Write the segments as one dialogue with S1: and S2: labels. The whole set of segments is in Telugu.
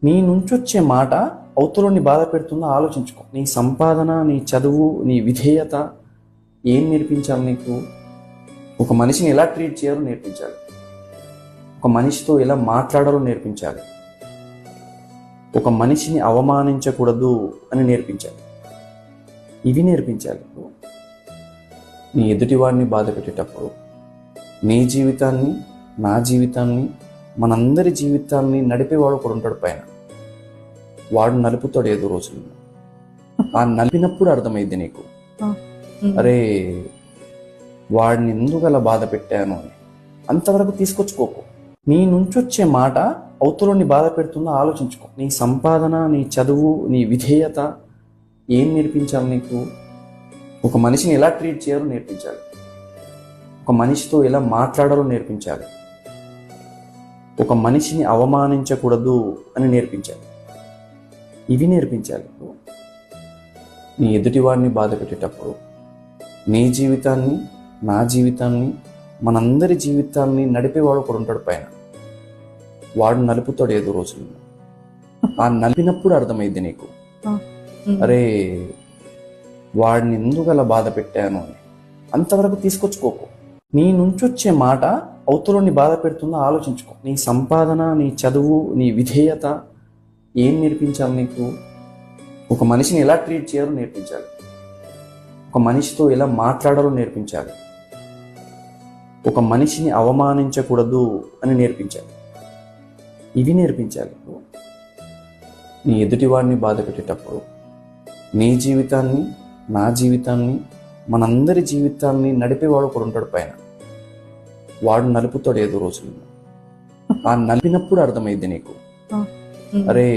S1: నీ నుంచొచ్చే మాట అవతలని బాధ పెడుతుందో ఆలోచించుకో. నీ సంపాదన, నీ చదువు, నీ విధేయత ఏం నేర్పించాలి నీకు? ఒక మనిషిని ఎలా ట్రీట్ చేయాలో నేర్పించాలి. ఒక మనిషితో ఎలా మాట్లాడాలో నేర్పించాలి. ఒక మనిషిని అవమానించకూడదు అని నేర్పించాలి. ఇవి నేర్పించాలి. నీ ఎదుటివాడిని బాధ పెట్టేటప్పుడు నీ జీవితాన్ని, నా జీవితాన్ని, మనందరి జీవితాన్ని నడిపేవాడు ఒకడు ఉంటాడు పైన. వాడు నలుపుతాడు ఏదో రోజుల్లో. ఆ నలిపినప్పుడు అర్థమైంది నీకు, అరే వాడిని ఎందుకు అలా బాధ పెట్టాను అని. అంతవరకు తీసుకొచ్చుకోకు. నీ నుంచొచ్చే మాట అవతలని బాధ పెడుతుందో ఆలోచించుకో. నీ సంపాదన, నీ చదువు, నీ విధేయత ఏం నేర్పించాలి నీకు? ఒక మనిషిని ఎలా ట్రీట్ చేయాలో నేర్పించాలి. ఒక మనిషితో ఎలా మాట్లాడాలో నేర్పించాలి. ఒక మనిషిని అవమానించకూడదు అని నేర్పించాలి. ఇవి నేర్పించాలి. నీ ఎదుటివాడిని బాధ పెట్టేటప్పుడు నీ జీవితాన్ని, నా జీవితాన్ని, మనందరి జీవితాన్ని నడిపేవాడు ఒకడు ఉంటాడు పైన. వాడు నలుపుతాడు ఏదో రోజుల్లో. ఆ నలిపినప్పుడు అర్థమైంది నీకు, అరే వాడిని ఎందుకు అలా బాధ పెట్టాను అని. అంతవరకు తీసుకొచ్చుకోకు. నీ నుంచొచ్చే మాట అవతలని బాధ పెడుతుందో ఆలోచించుకో. నీ సంపాదన, నీ చదువు, నీ విధేయత ఏం నేర్పించాలి నీకు? ఒక మనిషిని ఎలా ట్రీట్ చేయాలో నేర్పించాలి. ఒక మనిషితో ఎలా మాట్లాడాలో నేర్పించాలి. ఒక మనిషిని అవమానించకూడదు అని నేర్పించాలి. ఇవి నేర్పించాలి. నీ ఎదుటివాడిని బాధ పెట్టేటప్పుడు నీ జీవితాన్ని, నా జీవితాన్ని, మనందరి జీవితాన్ని నడిపేవాడు ఒకడు ఉంటాడు పైన. వాడు నలుపుతాడు ఏదో రోజుల్లో. ఆ నలిపినప్పుడు అర్థమైంది నీకు, అరే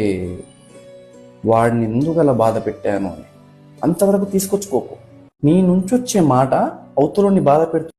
S1: వాడిని ఎందుకు అలా బాధ పెట్టాను అని. అంతవరకు తీసుకొచ్చుకోకు. నీ నుంచొచ్చే మాట అవతలని బాధ పెడుతుంది.